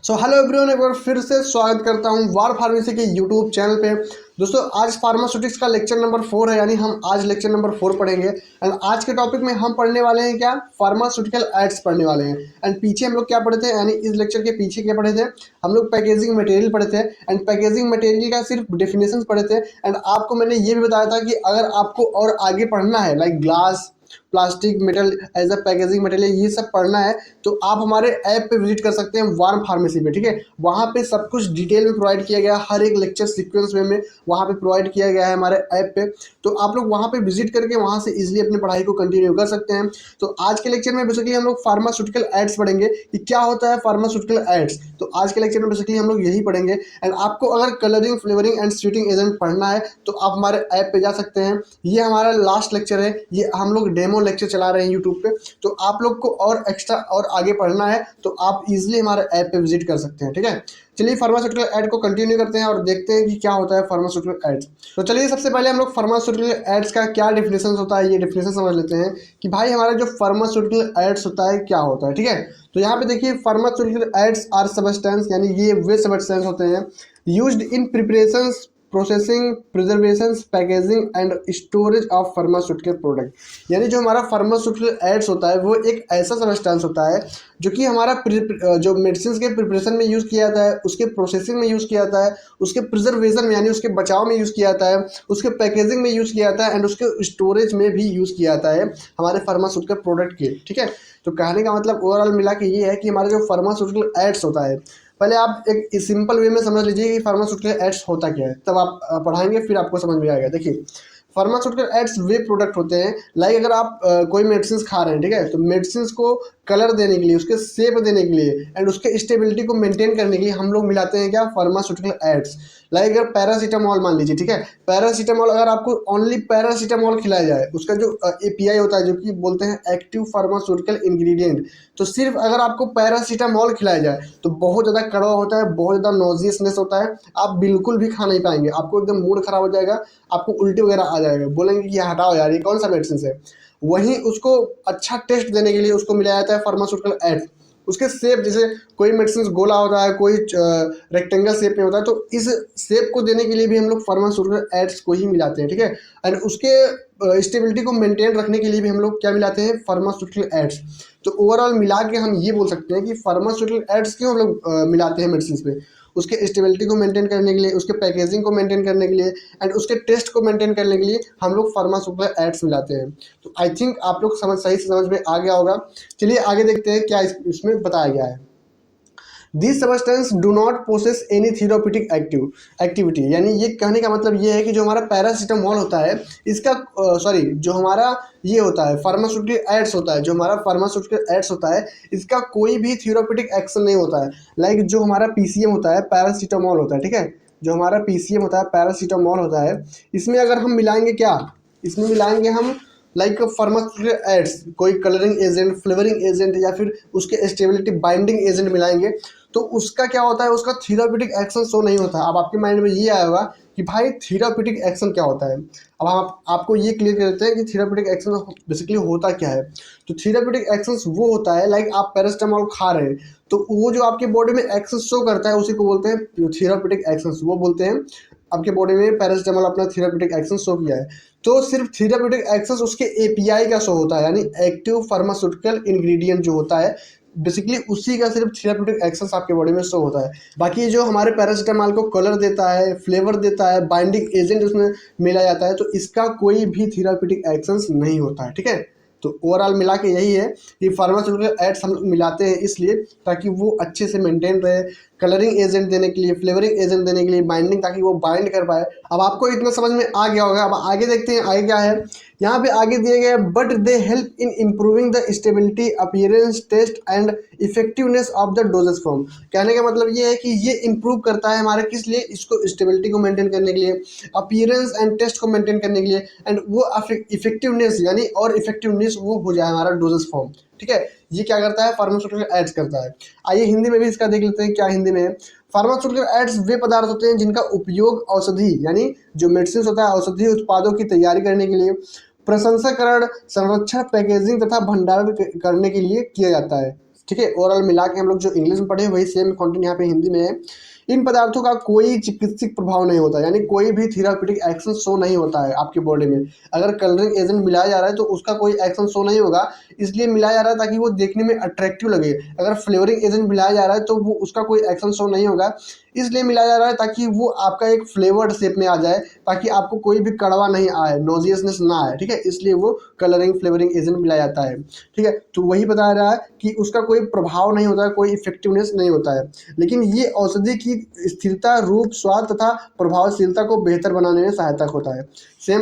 So hello everyone, एक बार फिर से स्वागत करता हूं वार फार्मेसी के यूट्यूब चैनल पे। दोस्तों, आज फार्मास्यूटिक्स का लेक्चर नंबर 4 है, यानी हम आज लेक्चर नंबर 4 पढ़ेंगे। एंड आज के टॉपिक में हम पढ़ने वाले हैं क्या, फार्मास्यूटिकल एड्स पढ़ने वाले हैं। एंड पीछे हम लोग क्या पढ़े थे, यानी इस लेक्चर के पीछे क्या पढ़े थे, हम लोग पैकेजिंग मटेरियल पढ़े थे। एंड पैकेजिंग मटेरियल का सिर्फ डेफिनेशन पढ़े थे। एंड आपको मैंने ये भी बताया था कि अगर आपको और आगे पढ़ना है, like glass, plastic, metal as a packaging material, ये सब पढ़ना है तो आप हमारे ऐप पे विजिट कर सकते हैं वार्म फार्मेसी पे। ठीक है, वहाँ पे सब कुछ डिटेल में प्रोवाइड किया गया, हर एक लेक्चर सीक्वेंस में वहाँ पे प्रोवाइड किया गया है हमारे ऐप पे। तो आप लोग वहाँ पे विजिट करके वहाँ से इजीली अपनी पढ़ाई को कंटिन्यू कर सकते हैं। तो आज के लेक्चर में बेसिकली हम लोग फार्मास्यूटिकल एड्स पढ़ेंगे कि क्या होता है फार्मास्यूटिकल एड्स। तो आज के लेक्चर में बेसिकली हम लोग यही पढ़ेंगे। एंड आपको अगर colouring, flavouring and sweating agent पढ़ना है तो आप हमारे ऐप पे जा सकते हैं। ये हमारा लास्ट लेक्चर है, ये हम लोग डेमो लेक्चर चला रहे हैं यूट्यूब पे। तो आप लोग को और एक्स्ट्रा और आगे पढ़ना है तो आप इजीली हमारे ऐप पे विजिट कर सकते हैं। ठीक है, चलिए फार्मास्यूटिकल एड को कंटिन्यू करते हैं और देखते हैं कि क्या होता है फार्मास्यूटिकल एड्स। तो चलिए सबसे पहले हम लोग फार्मास्यूटिकल एड्स का क्या डिफिनेशन होता है, ये डिफिनेशन समझ लेते हैं कि भाई हमारा जो फार्मास्यूटिकल एड्स होता है क्या होता है। ठीक है, तो यहाँ पे देखिए, फार्मास्यूटिकल एड्स आर सब्सटेंस, यानी ये वे सब्सटेंस होते हैं used in preparation, processing, preservation, packaging and storage of pharmaceutical product. यानी जो हमारा फार्मास्यूटिकल एड्स होता है वो एक ऐसा सब्सटेंस होता है जो कि हमारा जो मेडिसिन के प्रिपरेशन में यूज़ किया जाता है, उसके प्रोसेसिंग में यूज़ किया जाता है, उसके प्रिजर्वेशन में यानी उसके बचाव में यूज़ किया जाता है, उसके पैकेजिंग में यूज़ किया जाता है एंड उसके स्टोरेज में भी यूज़ किया जाता है हमारे फार्मास्यूटिकल प्रोडक्ट के। ठीक है, तो कहने का मतलब ओवरऑल मिला के ये है कि हमारा जो फार्मास्यूटिकल एड्स होता है, पहले आप एक सिंपल वे में समझ लीजिए कि फार्मास्यूटिकल एड्स होता क्या है, तब आप पढ़ाएंगे फिर आपको समझ में आएगा। देखिए, फार्मास्यूटिकल एड्स वे प्रोडक्ट होते हैं, लाइक अगर आप कोई मेडिसिन खा रहे हैं, ठीक है, तो मेडिसिन को कलर देने के लिए, उसके शेप देने के लिए एंड उसके स्टेबिलिटी को मेंटेन करने के लिए हम लोग मिलाते हैं क्या, फार्मास्यूटिकल एड्स। लाइक अगर पैरासीटामोल मान लीजिए, ठीक है, पैरासीटामोल अगर आपको ओनली पैरासीटामोल खिलाया जाए, उसका जो एपीआई होता है जो कि बोलते हैं एक्टिव फार्मास्यूटिकल इंग्रेडिएंट, तो सिर्फ अगर आपको पैरासीटामोल खिलाया जाए तो बहुत ज़्यादा कड़वा होता है, बहुत ज़्यादा नोजियसनेस होता है, आप बिल्कुल भी खा नहीं पाएंगे, आपको एकदम मूड खराब हो जाएगा, आपको उल्टी वगैरह आ जाएगा, बोलेंगे कि हटाओ यार ये कौन सा मेडिसिन है। वहीं उसको अच्छा टेस्ट देने के लिए उसको मिलाया जाता है फार्मास्यूटिकल एड्स। उसके शेप, जैसे कोई मेडिसिन गोला होता है, कोई रेक्टेंगल शेप में होता है, तो इस शेप को देने के लिए भी हम लोग फार्मास्यूटिकल एड्स को ही मिलाते हैं। ठीक है, एंड उसके स्टेबिलिटी को मेंटेन रखने के लिए भी हम लोग क्या मिलाते हैं, फार्मास्यूटिकल एड्स। तो ओवरऑल मिला के हम ये बोल सकते हैं कि फार्मास्यूटिकल एड्स क्यों हम लोग मिलाते हैं मेडिसिन पे, उसके स्टेबिलिटी को मेंटेन करने के लिए, उसके पैकेजिंग को मेंटेन करने के लिए एंड उसके टेस्ट को मेंटेन करने के लिए हम लोग फार्मास्यूटिकल एड्स मिलाते हैं। तो आई थिंक आप लोग सही से समझ में आ गया होगा। चलिए आगे देखते हैं क्या इसमें बताया गया है। This substance do not possess any therapeutic activity, यानी ये कहने का मतलब ये है कि जो हमारा पैरासीटामोल होता है, इसका जो हमारा ये होता है फार्मास्यूटिकल एड्स होता है, जो हमारा फार्मास्यूटिकल एड्स होता है, इसका कोई भी थेराप्यूटिक एक्शन नहीं होता है। लाइक जो हमारा पीसीएम होता है, पैरासीटामोल होता है, ठीक है, जो हमारा पीसीएम होता है, पैरासीटामोल होता है, इसमें अगर हम मिलाएंगे क्या, इसमें मिलाएंगे हम लाइक फार्मास्यूटिकल एड्स, कोई कलरिंग एजेंट, फ्लेवरिंग एजेंट या फिर उसके स्टेबिलिटी बाइंडिंग एजेंट मिलाएंगे, तो उसका क्या होता है, उसका थेराप्यूटिक एक्शन शो नहीं होता है। अब आपके माइंड में ये आया होगा कि भाई थेराप्यूटिक एक्शन क्या होता है। अब हम आपको ये क्लियर कर देते हैं कि थेराप्यूटिक एक्शन बेसिकली होता क्या है। तो थेराप्यूटिक एक्शन वो होता है, लाइक आप पैरासिटामोल खा रहे हैं तो वो जो आपके बॉडी में एक्शन शो करता है उसी को बोलते हैं थेराप्यूटिक एक्शन, वो बोलते हैं आपके बॉडी में पैरासिटामोल अपना थेराप्यूटिक एक्शन शो किया है। तो सिर्फ थेराप्यूटिक एक्शन उसके एपीआई का शो होता है, यानी एक्टिव फार्मास्यूटिकल इंग्रेडिएंट जो होता है, बेसिकली उसी का सिर्फ थेराप्यूटिक एक्शन आपके बॉडी में शो होता है। बाकी जो हमारे पैरासीटामोल को कलर देता है, फ्लेवर देता है, बाइंडिंग एजेंट उसमें मिला जाता है, तो इसका कोई भी थेराप्यूटिक एक्शन नहीं होता है। ठीक है, तो ओवरऑल मिला के यही है कि फार्मास्यूटिकल एड्स हम लोग मिलाते हैं इसलिए ताकि वो अच्छे से मेंटेन रहे, कलरिंग एजेंट देने के लिए, फ्लेवरिंग एजेंट देने के लिए, बाइंडिंग, ताकि वो बाइंड कर पाए। अब आपको इतना समझ में आ गया होगा। अब आगे देखते हैं आगे क्या है। यहाँ पे आगे दिए गए, but they help in improving the stability, appearance, taste and effectiveness of the dosage form. कहने का मतलब ये है कि ये इंप्रूव करता है हमारे किस लिए, इसको स्टेबिलिटी को मेंटेन करने के लिए, अपीयरेंस एंड टेस्ट को मेंटेन करने के लिए, एंड वो इफेक्टिवनेस यानी और इफेक्टिवनेस वो हो जाए हमारा डोजेज फॉर्म। ठीक है, ये क्या करता है, फार्मास्यूटिकल एड्स करता है। आइए हिंदी में भी इसका देख लेते हैं क्या हिंदी में है। फार्मास्यूटिकल एड्स वे पदार्थ होते हैं जिनका उपयोग औषधि यानी जो मेडिसिन होता है, औषधि उत्पादों की तैयारी करने के लिए, प्रसंस्करण, संरक्षण, पैकेजिंग तथा भंडारण करने के लिए किया जाता है। ठीक है। ओवरऑल मिला के हम लोग जो इंग्लिश में पढ़े वही सेम कंटेंट यहाँ पे हिंदी में है। इन पदार्थों का कोई चिकित्सक प्रभाव नहीं होता, यानी कोई भी थेराप्यूटिक एक्शन शो नहीं होता है आपकी बॉडी में। अगर कलरिंग एजेंट मिलाया जा रहा है तो उसका कोई एक्शन शो नहीं होगा, इसलिए मिलाया जा रहा है ताकि वो देखने में अट्रैक्टिव लगे। अगर फ्लेवरिंग एजेंट मिलाया जा रहा है तो वो उसका कोई एक्शन शो नहीं होगा, इसलिए मिलाया जा रहा है ताकि वो आपका एक फ्लेवर्ड शेप में आ जाए, ताकि आपको कोई भी कड़वा नहीं आए, नोजियसनेस ना आए, ठीक है। इसलिए वो कलरिंग फ्लेवरिंग एजेंट मिलाया जाता है, ठीक है। तो वही बता रहा है कि उसका कोई प्रभाव नहीं होता है, कोई इफेक्टिवनेस नहीं होता है, लेकिन ये औषधि की स्थिरता, रूप, स्वाद तथा प्रभावशीलता को बेहतर बनाने में सहायता होता है। सेम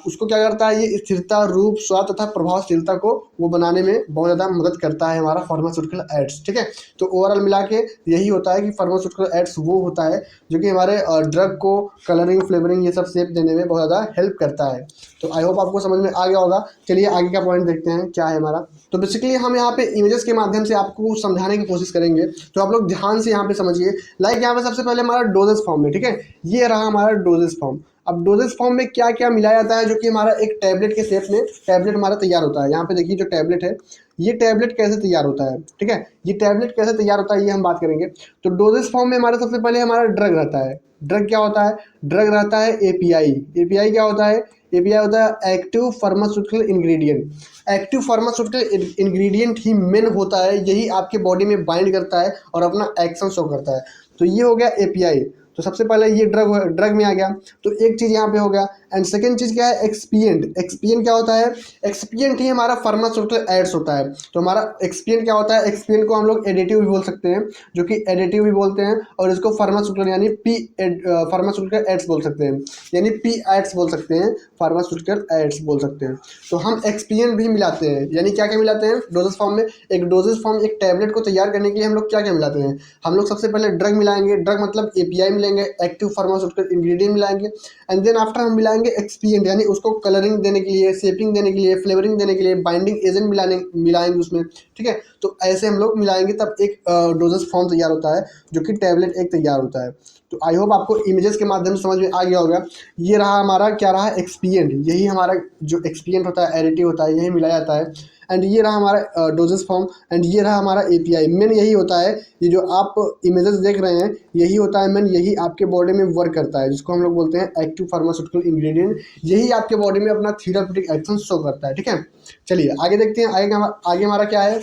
उसको क्या करता है, ये स्थिरता, रूप, स्वाद तथा प्रभावशीलता को वो बनाने में बहुत ज़्यादा मदद करता है हमारा फार्मास्यूटिकल एड्स, ठीक है। तो ओवरऑल मिला के यही होता है कि फार्मास्यूटिकल एड्स वो होता है जो कि हमारे ड्रग को कलरिंग, फ्लेवरिंग, ये सब शेप देने में बहुत ज़्यादा हेल्प करता है। तो आई होप आपको समझ में आ गया होगा। चलिए आगे का पॉइंट देखते हैं क्या है हमारा। तो बेसिकली हम यहाँ पे इमेजेस के माध्यम से आपको समझाने की कोशिश करेंगे, तो आप लोग ध्यान से यहाँ पे समझिए। लाइक यहाँ पे सबसे पहले हमारा डोजेस फॉर्म है, ठीक है। ये रहा हमारा डोजेस फॉर्म। अब डोजेस फॉर्म में क्या क्या मिलाया जाता है, जो कि हमारा एक टैबलेट के शेप में टैबलेट हमारा तैयार होता है। यहाँ पे देखिए जो टैबलेट है, ये टैबलेट कैसे तैयार होता है, ठीक है। ये टैबलेट कैसे तैयार होता है ये हम बात करेंगे। तो डोजेस फॉर्म में हमारा सबसे पहले हमारा ड्रग रहता है। ड्रग क्या होता है, ड्रग रहता है एपीआई। एपीआई क्या होता है, एपीआई होता है active pharmaceutical ingredient. Active pharmaceutical ingredient ही मेन होता है, यही आपके बॉडी में बाइंड करता है और अपना एक्शन शो करता है। तो ये हो गया एपीआई। तो सबसे पहले ये ड्रग में आ गया, तो एक चीज़ यहाँ पे हो गया। एंड सेकेंड चीज़ क्या है, एक्सपिएंट। एक्सपिएंट क्या होता है, एक्सपिएंट ही हमारा फार्मास्यूटिकल एड्स होता है। तो हमारा एक्सपिएंट क्या होता है, एक्सपिएंट को हम लोग एडिटिव भी बोल सकते हैं, जो कि एडिटिव भी बोलते हैं, और इसको फार्मास्यूटिकल यानी फार्मास्यूटिकल एड्स बोल सकते हैं, यानी पी एड्स बोल सकते हैं, फार्मास्यूटिकल एड्स बोल सकते हैं। तो हम एक्सपिएंट भी मिलाते हैं, यानी क्या क्या मिलाते हैं डोजेस फॉर्म में। एक डोजेस फॉर्म, एक टैबलेट को तैयार करने के लिए हम लोग क्या क्या मिलाते हैं, हम लोग सबसे पहले ड्रग मिलाएंगे। ड्रग मतलब एपीआई मिलेंगे, एक्टिव फार्मास्यूटिकल इंग्रेडिएंट मिलाएंगे, एंड देन आफ्टर हम मिलाएंगे एक्सपिएंट, यानी उसको कलरिंग देने के लिए, शेपिंग देने के लिए, फ्लेवरिंग देने के लिए, बाइंडिंग एजेंट मिलाएंगे उसमें, ठीक है। तो ऐसे हम लोग मिलाएंगे तब एक डोजेस फॉर्म तैयार होता है, जो कि टैबलेट एक तैयार होता है। तो आई होप आपको इमेजेस के माध्यम से समझ में आ गया होगा। ये रहा हमारा, क्या रहा, एक्सपिएंट। यही हमारा जो एक्सपिएंट होता है, एडिटिव होता है, यही मिलाया जाता है। एंड ये रहा हमारा डोजेस फॉर्म, एंड ये रहा हमारा एपीआई। मेन यही होता है, ये जो आप इमेजेस देख रहे हैं यही होता है मेन, यही आपके बॉडी में वर्क करता है, जिसको हम लोग बोलते हैं एक्टिव फार्मास्यूटिकल इंग्रेडिएंट। यही आपके बॉडी में अपना थेराप्यूटिक एक्शन शो करता है, ठीक है। चलिए आगे देखते हैं, आगे हमारा क्या है।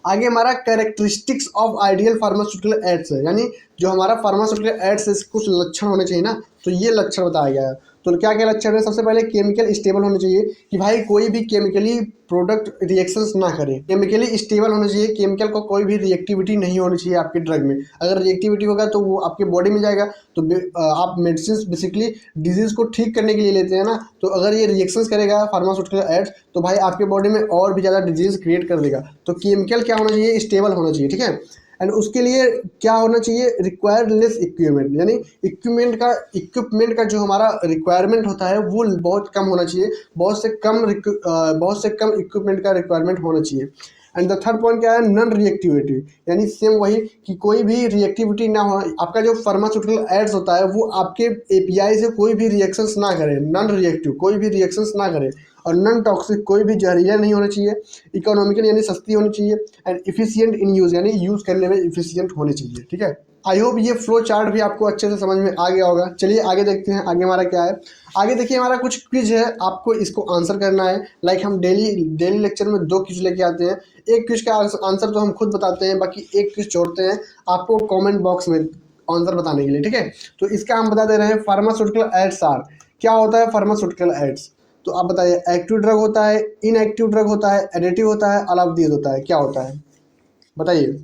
आगे हमारा characteristics of ideal pharmaceutical ads है, यानी जो हमारा फार्मास्यूटिकल एड्स है कुछ लक्षण होने चाहिए ना, तो ये लक्षण बताया गया है। तो क्या क्या लक्षण है, सबसे पहले केमिकल स्टेबल होने चाहिए, कि भाई कोई भी केमिकली प्रोडक्ट रिएक्शंस ना करे। केमिकली स्टेबल होना चाहिए, केमिकल को कोई भी रिएक्टिविटी नहीं होनी चाहिए आपके ड्रग में। अगर रिएक्टिविटी होगा तो वो आपके बॉडी में जाएगा, तो आप मेडिसिन बेसिकली डिजीज को ठीक करने के लिए लेते हैं ना, तो अगर ये रिएक्शंस करेगा फार्मास्यूटिकल एड्स तो भाई आपके बॉडी में और भी ज़्यादा डिजीज क्रिएट कर देगा। तो केमिकल क्या होना चाहिए, स्टेबल होना चाहिए, ठीक है। एंड उसके लिए क्या होना चाहिए, रिक्वायर्ड लेस इक्विपमेंट, यानी इक्विपमेंट का जो हमारा रिक्वायरमेंट होता है वो बहुत कम होना चाहिए, बहुत से कम इक्विपमेंट का रिक्वायरमेंट होना चाहिए। एंड द थर्ड पॉइंट क्या है, नॉन रिएक्टिविटी, यानी सेम वही कि कोई भी रिएक्टिविटी ना हो। आपका जो फार्मास्यूटिकल एड्स होता है वो आपके एपीआई से कोई भी रिएक्शंस ना करे, नॉन रिएक्टिव, कोई भी रिएक्शंस ना करे, और नॉन टॉक्सिक, कोई भी जहरीला नहीं होना चाहिए, इकोनॉमिकल यानी सस्ती होनी चाहिए, एंड इफिशियंट इन यूज़, यानी यूज़ करने में इफिशियंट होनी चाहिए, ठीक है। आई होप ये फ्लो चार्ट भी आपको अच्छे से समझ में आ गया होगा। चलिए आगे देखते हैं, आगे हमारा क्या है। आगे देखिए हमारा कुछ क्विज है, आपको इसको आंसर करना है। लाइक हम डेली लेक्चर में 2 क्विज लेके आते हैं। एक क्विज का आंसर तो हम खुद बताते हैं, बाकी एक क्विज छोड़ते हैं आपको कॉमेंट बॉक्स में आंसर बताने के लिए, ठीक है। तो इसका हम बता दे रहे हैं, फार्मास्यूटिकल एड्स आर, क्या होता है फार्मास्यूटिकल एड्स, तो आप बताइए। एक्टिव ड्रग होता है, इनएक्टिव ड्रग होता है, एडिटिव होता है, ऑल ऑफ दीज होता है, क्या होता है बताइए।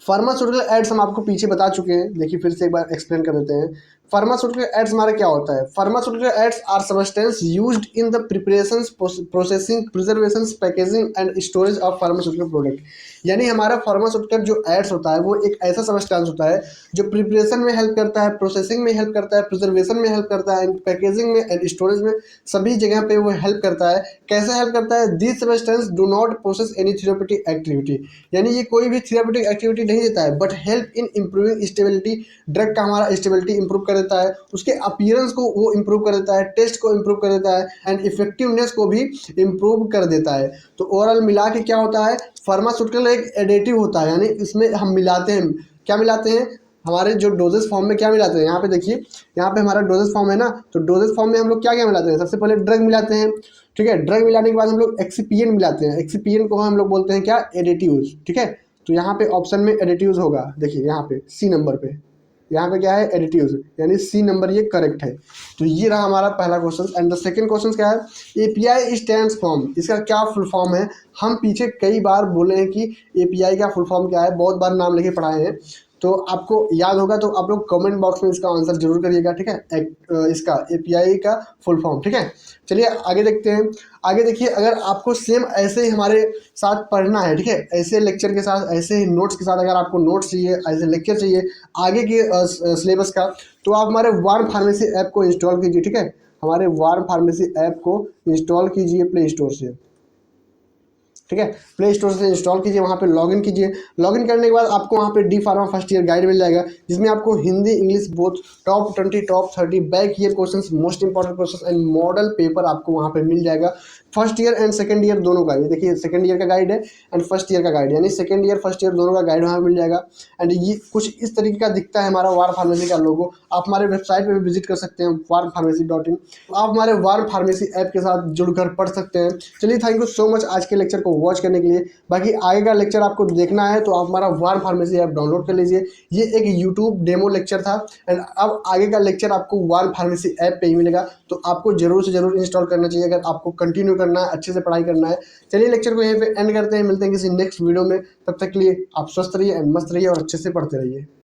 फार्मास्यूटिकल एड्स हम आपको पीछे बता चुके हैं, देखिए फिर से एक बार एक्सप्लेन कर देते हैं। फार्मास्यूटिकल एड्स हमारा क्या होता है, pharmaceutical aids are substance used in the preparation, processing, preservation, packaging and storage of pharmaceutical product. यानी हमारा फार्मास्यूटिकल जो एड्स होता है वो एक ऐसा सब्सटेंस होता है जो प्रिपरेशन में हेल्प करता है, प्रोसेसिंग में हेल्प करता है, प्रिजर्वेशन में हेल्प करता है, एंड पैकेजिंग में एंड स्टोरेज में, सभी जगह पे वो हेल्प करता है। कैसे हेल्प करता है, this substance do not process any therapeutic activity, यानी ये कोई भी थेराप्यूटिक एक्टिविटी नहीं देता है, but help in improving stability, drug का हमारा स्टेबिलिटी इंप्रूव देता है, उसके अपीयरेंस को वो इम्प्रूव कर देता है, टेस्ट को इम्प्रूव कर देता है एंड इफेक्टिवनेस को भी इम्प्रूव कर देता है। तो ओवरऑल मिला के क्या होता है, फार्मास्यूटिकल एक एडिटिव होता है, यानी इसमें हम मिलाते हैं, क्या मिलाते हैं, हमारे जो डोजेस फॉर्म में क्या मिलाते हैं, यहाँ पे देखिए, यहाँ पे हमारा डोजेस फॉर्म है ना, तो डोजेस फॉर्म में हम लोग क्या क्या मिलाते हैं, सबसे पहले ड्रग मिलाते हैं, ठीक है। ड्रग मिलाने के बाद हम लोग एक्सीपिएंट मिलाते हैं, एक्सीपिएंट को हम लोग बोलते हैं क्या, एडिटिव्स, ठीक है। तो यहाँ पे ऑप्शन में एडिटिव्स होगा, देखिए यहाँ पे सी नंबर पे, यहाँ पे क्या है, एडिटिव्स, यानी सी नंबर ये करेक्ट है। तो ये रहा हमारा पहला question. And the second question क्या है, एपीआई स्टैंड्स फॉर्म, इसका क्या फुल फॉर्म है। हम पीछे कई बार बोले हैं कि एपीआई का फुल फॉर्म क्या है, बहुत बार नाम लेके पढ़ाए हैं, तो आपको याद होगा तो आप लोग कमेंट बॉक्स में इसका आंसर जरूर करिएगा, ठीक है। इसका एपीआई का फुल फॉर्म, ठीक है। चलिए आगे देखते हैं। आगे देखिए, अगर आपको सेम ऐसे ही हमारे साथ पढ़ना है, ठीक है, ऐसे लेक्चर के साथ, ऐसे ही नोट्स के साथ, अगर आपको नोट्स चाहिए, ऐसे लेक्चर चाहिए आगे के सिलेबस का, तो आप हमारे वार्म फार्मेसी ऐप को इंस्टॉल कीजिए, ठीक है। हमारे वार्म फार्मेसी ऐप को इंस्टॉल कीजिए प्ले स्टोर से, ठीक है। प्ले स्टोर से इंस्टॉल कीजिए, वहाँ पे लॉगिन कीजिए। लॉगिन करने के बाद आपको वहाँ पे D pharma first year guide मिल जाएगा, जिसमें आपको Hindi English both top 20 top 30 back year questions, most important questions and model paper आपको वहाँ पे मिल जाएगा, first year and second year दोनों का। ये देखिए सेकंड ईयर का गाइड है एंड फर्स्ट ईयर का गाइड, यानी सेकंड ईयर फर्स्ट ईयर दोनों का गाइड वहाँ मिल जाएगा। एंड ये कुछ इस तरीके का दिखता है हमारा वार फार्मेसी का लोगो। आप हमारे वेबसाइट पे भी विजिट कर सकते हैं warmpharmacy.in, आप हमारे वार फार्मेसी ऐप के साथ जुड़कर पढ़ सकते हैं। चलिए थैंक यू सो मच आज के लेक्चर को वॉच करने के लिए। बाकी आगे का लेक्चर आपको देखना है तो आप हमारा वार फार्मेसी ऐप डाउनलोड कर लीजिए। ये एक यूट्यूब डेमो लेक्चर था एंड अब आगे का लेक्चर आपको वार फार्मेसी ऐप पे ही मिलेगा, तो आपको जरूर से जरूर इंस्टॉल करना चाहिए अगर आपको कंटिन्यू करना है, अच्छे से पढ़ाई करना है। चलिए लेक्चर को यहीं पे एंड करते हैं, मिलते हैं किसी नेक्स्ट वीडियो में। तब तक के लिए आप स्वस्थ रहिए एंड मस्त रहिए और अच्छे से पढ़ते रहिए।